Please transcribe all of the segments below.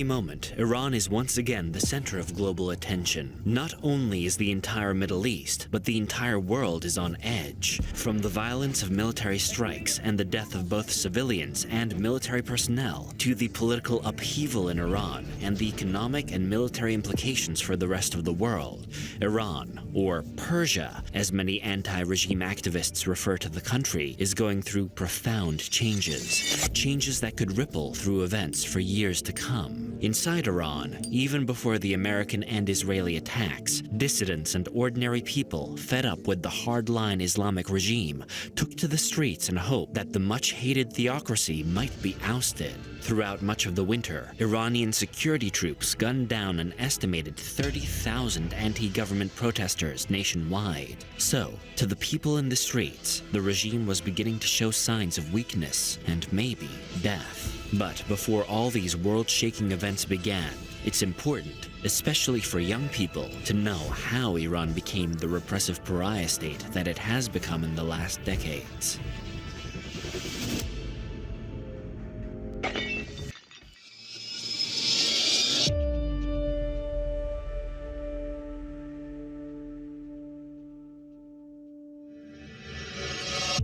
moment, Iran is once again the center of global attention. Not only is the entire Middle East, but the entire world is on edge. From the violence of military strikes and the death of both civilians and military personnel, to the political upheaval in Iran and the economic and military implications for the rest of the world, Iran, or Persia, as many anti-regime activists refer to the country, is going through profound changes. Changes that could ripple through events for years to come. Inside Iran, even before the American and Israeli attacks, dissidents and ordinary people, fed up with the hardline Islamic regime, took to the streets in hope that the much-hated theocracy might be ousted. Throughout much of the winter, Iranian security troops gunned down an estimated 30,000 anti-government protesters nationwide. So, to the people in the streets, the regime was beginning to show signs of weakness and maybe death. But before all these world-shaking events began, it's important, especially for young people, to know how Iran became the repressive pariah state that it has become in the last decades.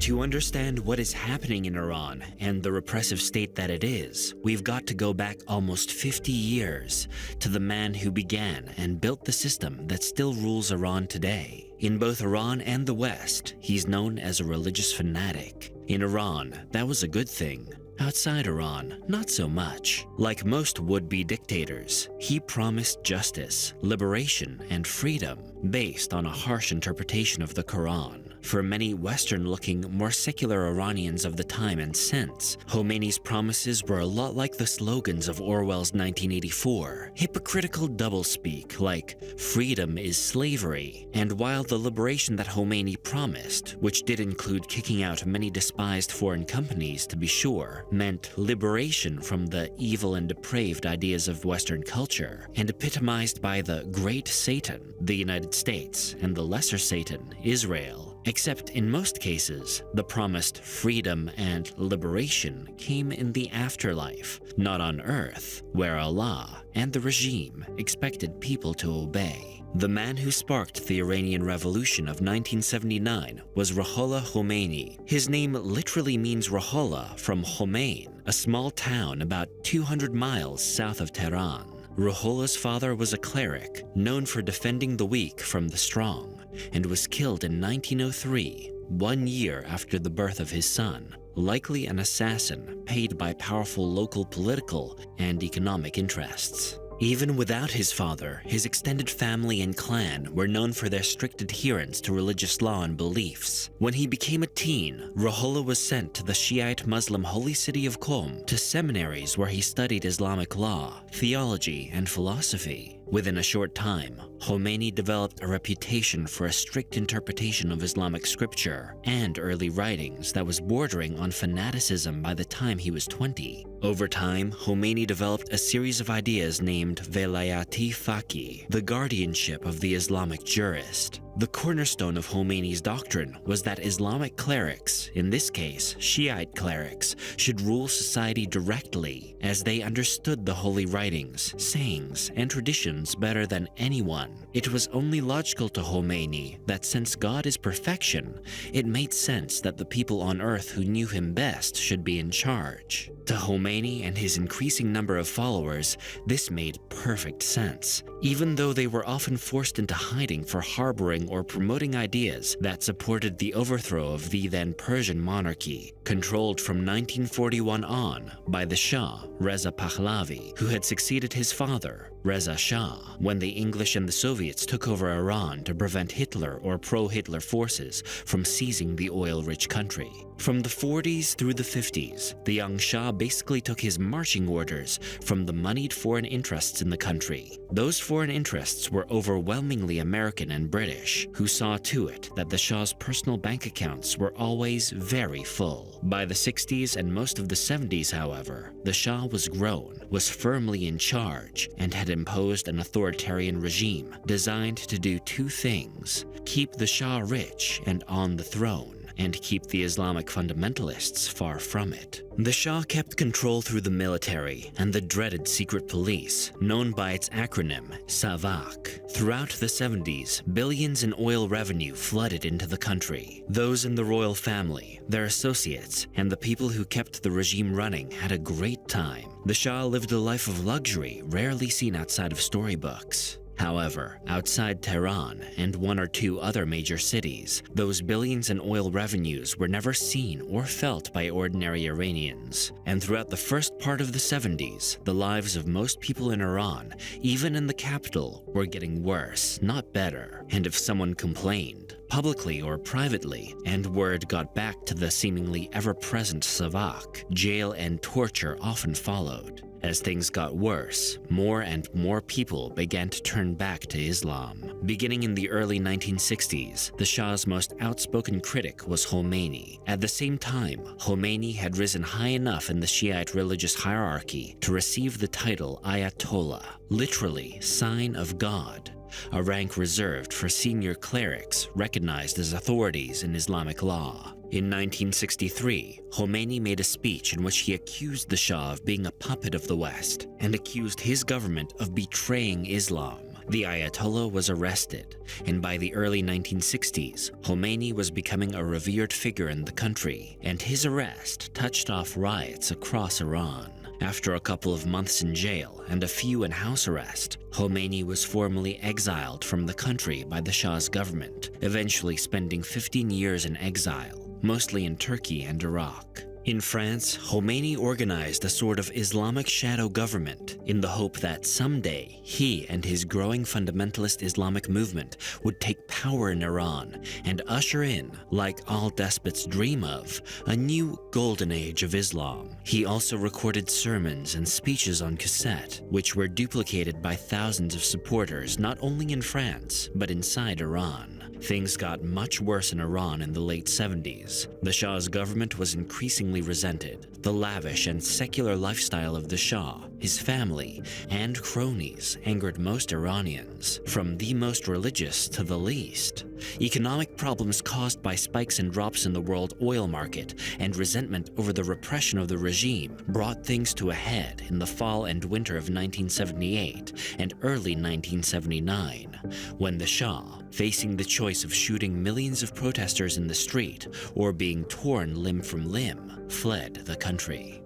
To understand what is happening in Iran and the repressive state that it is, we've got to go back almost 50 years to the man who began and built the system that still rules Iran today. In both Iran and the West, he's known as a religious fanatic. In Iran, that was a good thing. Outside Iran, not so much. Like most would-be dictators, he promised justice, liberation, and freedom based on a harsh interpretation of the Quran. For many Western-looking, more secular Iranians of the time and since, Khomeini's promises were a lot like the slogans of Orwell's 1984, hypocritical doublespeak like "freedom is slavery." And while the liberation that Khomeini promised, which did include kicking out many despised foreign companies to be sure, meant liberation from the evil and depraved ideas of Western culture, and epitomized by the Great Satan, the United States, and the Lesser Satan, Israel. Except in most cases, the promised freedom and liberation came in the afterlife, not on Earth, where Allah and the regime expected people to obey. The man who sparked the Iranian Revolution of 1979 was Ruhollah Khomeini. His name literally means Ruhollah from Khomein, a small town about 200 miles south of Tehran. Ruhollah's father was a cleric, known for defending the weak from the strong, and was killed in 1903, 1 year after the birth of his son, likely an assassin paid by powerful local political and economic interests. Even without his father, his extended family and clan were known for their strict adherence to religious law and beliefs. When he became a teen, Ruhollah was sent to the Shiite Muslim holy city of Qom to seminaries where he studied Islamic law, theology, and philosophy. Within a short time, Khomeini developed a reputation for a strict interpretation of Islamic scripture and early writings that was bordering on fanaticism by the time he was 20. Over time, Khomeini developed a series of ideas named Velayati Faqih, the guardianship of the Islamic jurist. The cornerstone of Khomeini's doctrine was that Islamic clerics, in this case Shiite clerics, should rule society directly, as they understood the holy writings, sayings, and traditions better than anyone. It was only logical to Khomeini that since God is perfection, it made sense that the people on earth who knew him best should be in charge. To Khomeini and his increasing number of followers, this made perfect sense, even though they were often forced into hiding for harboring or promoting ideas that supported the overthrow of the then Persian monarchy, controlled from 1941 on by the Shah, Reza Pahlavi, who had succeeded his father, Reza Shah, when the English and the Soviets took over Iran to prevent Hitler or pro-Hitler forces from seizing the oil-rich country. From the 40s through the 50s, the young Shah basically took his marching orders from the moneyed foreign interests in the country. Those foreign interests were overwhelmingly American and British, who saw to it that the Shah's personal bank accounts were always very full. By the 60s and most of the 70s, however, the Shah was grown, was firmly in charge, and had imposed an authoritarian regime designed to do two things: keep the Shah rich and on the throne, and keep the Islamic fundamentalists far from it. The Shah kept control through the military and the dreaded secret police, known by its acronym, SAVAK. Throughout the 70s, billions in oil revenue flooded into the country. Those in the royal family, their associates, and the people who kept the regime running had a great time. The Shah lived a life of luxury rarely seen outside of storybooks. However, outside Tehran and one or two other major cities, those billions in oil revenues were never seen or felt by ordinary Iranians. And throughout the first part of the 70s, the lives of most people in Iran, even in the capital, were getting worse, not better. And if someone complained, publicly or privately, and word got back to the seemingly ever-present Savak, jail and torture often followed. As things got worse, more and more people began to turn back to Islam. Beginning in the early 1960s, the Shah's most outspoken critic was Khomeini. At the same time, Khomeini had risen high enough in the Shiite religious hierarchy to receive the title Ayatollah, literally sign of God, a rank reserved for senior clerics recognized as authorities in Islamic law. In 1963, Khomeini made a speech in which he accused the Shah of being a puppet of the West and accused his government of betraying Islam. The Ayatollah was arrested, and by the early 1960s, Khomeini was becoming a revered figure in the country, and his arrest touched off riots across Iran. After a couple of months in jail and a few in house arrest, Khomeini was formally exiled from the country by the Shah's government, eventually spending 15 years in exile, mostly in Turkey and Iraq. In France, Khomeini organized a sort of Islamic shadow government in the hope that someday he and his growing fundamentalist Islamic movement would take power in Iran and usher in, like all despots dream of, a new golden age of Islam. He also recorded sermons and speeches on cassette, which were duplicated by thousands of supporters not only in France, but inside Iran. Things got much worse in Iran in the late 70s. The Shah's government was increasingly resented. The lavish and secular lifestyle of the Shah, his family, and cronies angered most Iranians, from the most religious to the least. Economic problems caused by spikes and drops in the world oil market and resentment over the repression of the regime brought things to a head in the fall and winter of 1978 and early 1979, when the Shah, facing the choice of shooting millions of protesters in the street or being torn limb from limb, fled the country.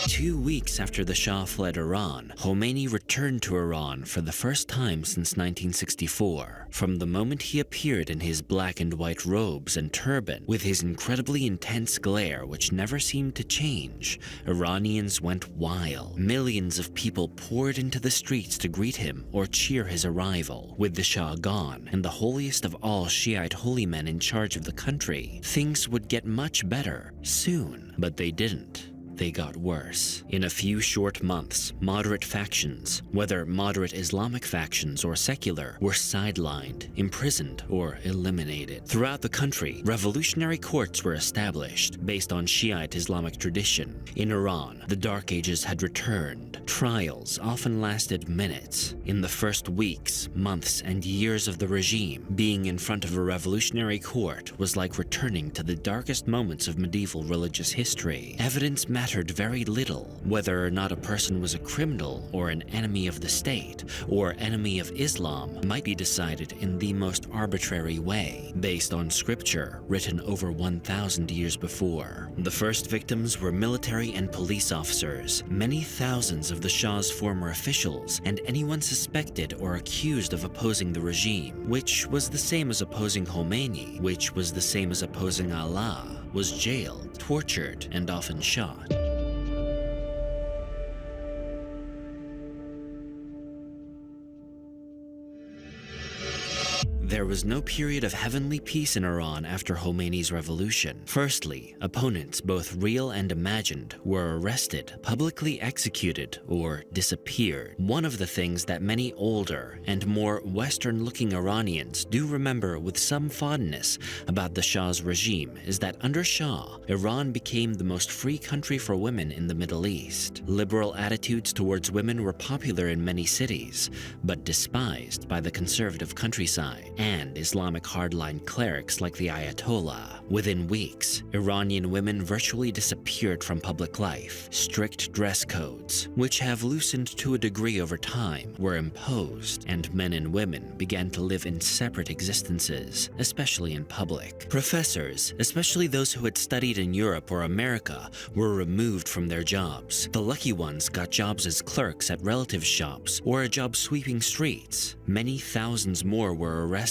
2 weeks after the Shah fled Iran, Khomeini returned to Iran for the first time since 1964. From the moment he appeared in his black and white robes and turban, with his incredibly intense glare which never seemed to change, Iranians went wild. Millions of people poured into the streets to greet him or cheer his arrival. With the Shah gone and the holiest of all Shiite holy men in charge of the country, things would get much better soon, but they didn't. They got worse. In a few short months, moderate factions, whether moderate Islamic factions or secular, were sidelined, imprisoned, or eliminated. Throughout the country, revolutionary courts were established based on Shiite Islamic tradition. In Iran, the Dark Ages had returned. Trials often lasted minutes. In the first weeks, months, and years of the regime, being in front of a revolutionary court was like returning to the darkest moments of medieval religious history. Evidence mattered very little. Whether or not a person was a criminal or an enemy of the state or enemy of Islam might be decided in the most arbitrary way, based on scripture written over 1,000 years before. The first victims were military and police officers, many thousands of the Shah's former officials, and anyone suspected or accused of opposing the regime, which was the same as opposing Khomeini, which was the same as opposing Allah, was jailed, tortured, and often shot. There was no period of heavenly peace in Iran after Khomeini's revolution. Firstly, opponents, both real and imagined, were arrested, publicly executed, or disappeared. One of the things that many older and more Western-looking Iranians do remember with some fondness about the Shah's regime is that under Shah, Iran became the most free country for women in the Middle East. Liberal attitudes towards women were popular in many cities, but despised by the conservative countryside and Islamic hardline clerics like the Ayatollah. Within weeks, Iranian women virtually disappeared from public life. Strict dress codes, which have loosened to a degree over time, were imposed, and men and women began to live in separate existences, especially in public. Professors, especially those who had studied in Europe or America, were removed from their jobs. The lucky ones got jobs as clerks at relatives' shops or a job sweeping streets. Many thousands more were arrested,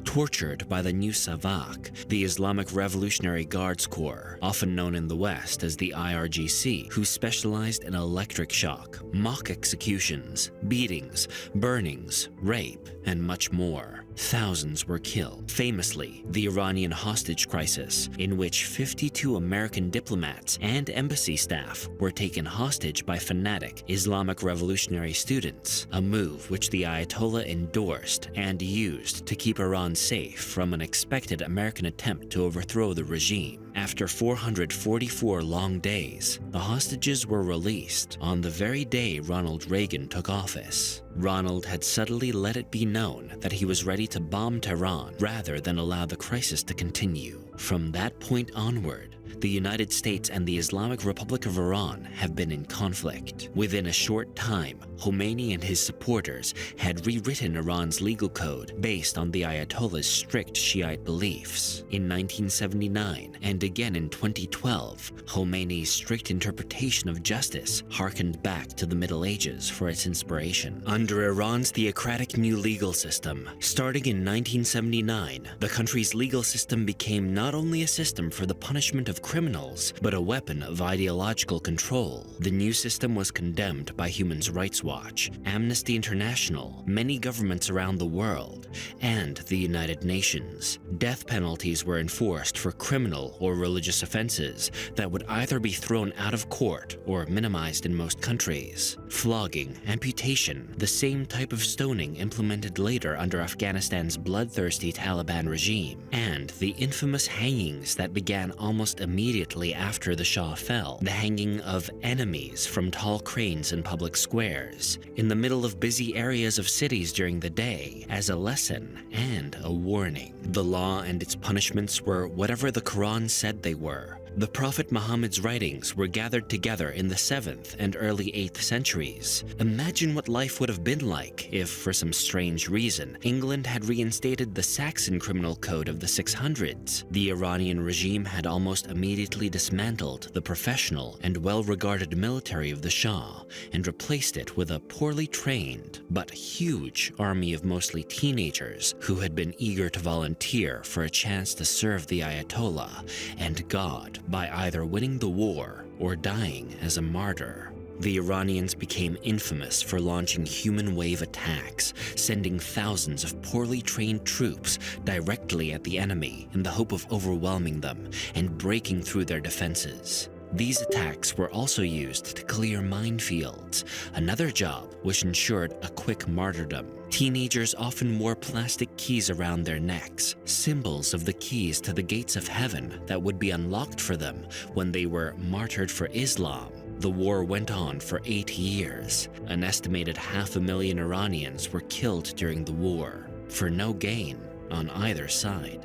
tortured by the new Savak, the Islamic Revolutionary Guards Corps, often known in the West as the IRGC, who specialized in electric shock, mock executions, beatings, burnings, rape, and much more. Thousands were killed. Famously, the Iranian hostage crisis, in which 52 American diplomats and embassy staff were taken hostage by fanatic Islamic revolutionary students, a move which the Ayatollah endorsed and used to keep Iran safe from an expected American attempt to overthrow the regime. After 444 long days, the hostages were released on the very day Ronald Reagan took office. Ronald had subtly let it be known that he was ready to bomb Tehran rather than allow the crisis to continue. From that point onward, the United States and the Islamic Republic of Iran have been in conflict. Within a short time, Khomeini and his supporters had rewritten Iran's legal code based on the Ayatollah's strict Shiite beliefs. In 1979 and again in 2012, Khomeini's strict interpretation of justice harkened back to the Middle Ages for its inspiration. Under Iran's theocratic new legal system, starting in 1979, the country's legal system became not only a system for the punishment of criminals, but a weapon of ideological control. The new system was condemned by Human Rights Watch, Amnesty International, many governments around the world, and the United Nations. Death penalties were enforced for criminal or religious offenses that would either be thrown out of court or minimized in most countries. Flogging, amputation, the same type of stoning implemented later under Afghanistan's bloodthirsty Taliban regime, and the infamous hangings that began almost immediately after the Shah fell, the hanging of enemies from tall cranes in public squares, in the middle of busy areas of cities during the day, as a lesson and a warning. The law and its punishments were whatever the Quran said they were. The Prophet Muhammad's writings were gathered together in the 7th and early 8th centuries. Imagine what life would have been like if, for some strange reason, England had reinstated the Saxon criminal code of the 600s. The Iranian regime had almost immediately dismantled the professional and well-regarded military of the Shah and replaced it with a poorly trained but huge army of mostly teenagers who had been eager to volunteer for a chance to serve the Ayatollah and God by either winning the war or dying as a martyr. The Iranians became infamous for launching human wave attacks, sending thousands of poorly trained troops directly at the enemy in the hope of overwhelming them and breaking through their defenses. These attacks were also used to clear minefields, another job which ensured a quick martyrdom. Teenagers often wore plastic keys around their necks, symbols of the keys to the gates of heaven that would be unlocked for them when they were martyred for Islam. The war went on for 8 years. An estimated 500,000 Iranians were killed during the war, for no gain on either side.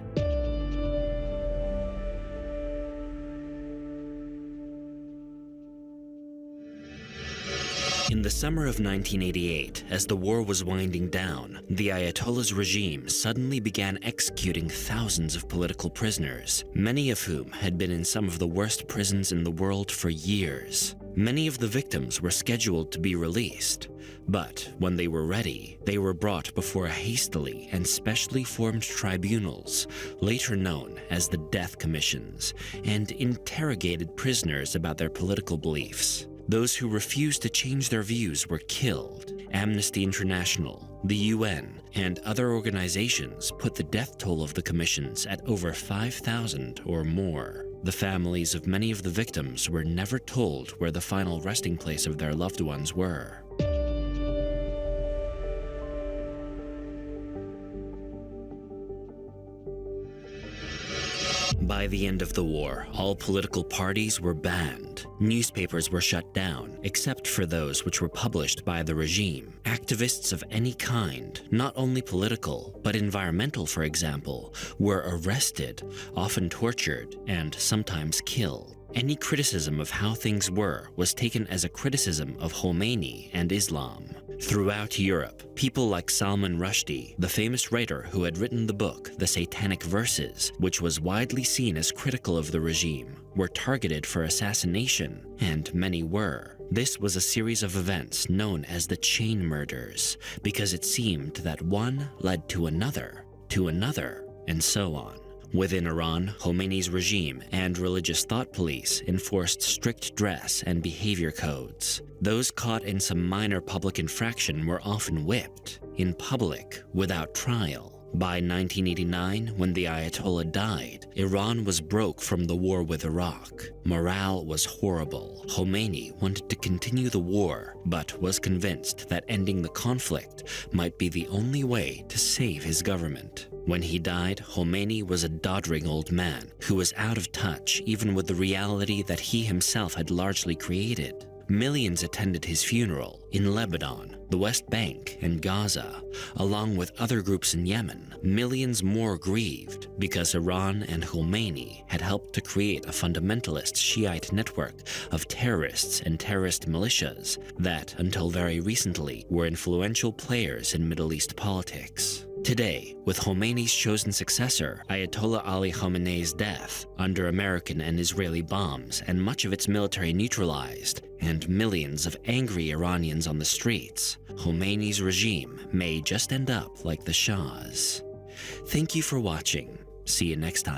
In the summer of 1988, as the war was winding down, the Ayatollah's regime suddenly began executing thousands of political prisoners, many of whom had been in some of the worst prisons in the world for years. Many of the victims were scheduled to be released, but when they were ready, they were brought before a hastily and specially formed tribunals, later known as the Death Commissions, and interrogated prisoners about their political beliefs. Those who refused to change their views were killed, Amnesty International, the UN, and other organizations put the death toll of the commissions at over 5,000 or more. The families of many of the victims were never told where the final resting place of their loved ones were. By the end of the war, all political parties were banned. Newspapers were shut down, except for those which were published by the regime. Activists of any kind, not only political, but environmental for example, were arrested, often tortured, and sometimes killed. Any criticism of how things were was taken as a criticism of Khomeini and Islam. Throughout Europe, people like Salman Rushdie, the famous writer who had written the book The Satanic Verses, which was widely seen as critical of the regime, were targeted for assassination, and many were. This was a series of events known as the chain murders, because it seemed that one led to another, and so on. Within Iran, Khomeini's regime and religious thought police enforced strict dress and behavior codes. Those caught in some minor public infraction were often whipped, in public, without trial. By 1989, when the Ayatollah died, Iran was broke from the war with Iraq. Morale was horrible. Khomeini wanted to continue the war, but was convinced that ending the conflict might be the only way to save his government. When he died, Khomeini was a doddering old man who was out of touch even with the reality that he himself had largely created. Millions attended his funeral in Lebanon, the West Bank, and Gaza, along with other groups in Yemen. Millions more grieved because Iran and Khomeini had helped to create a fundamentalist Shiite network of terrorists and terrorist militias that, until very recently, were influential players in Middle East politics. Today, with Khomeini's chosen successor, Ayatollah Ali Khamenei's death, under American and Israeli bombs, and much of its military neutralized, and millions of angry Iranians on the streets, Khomeini's regime may just end up like the Shah's. Thank you for watching. See you next time.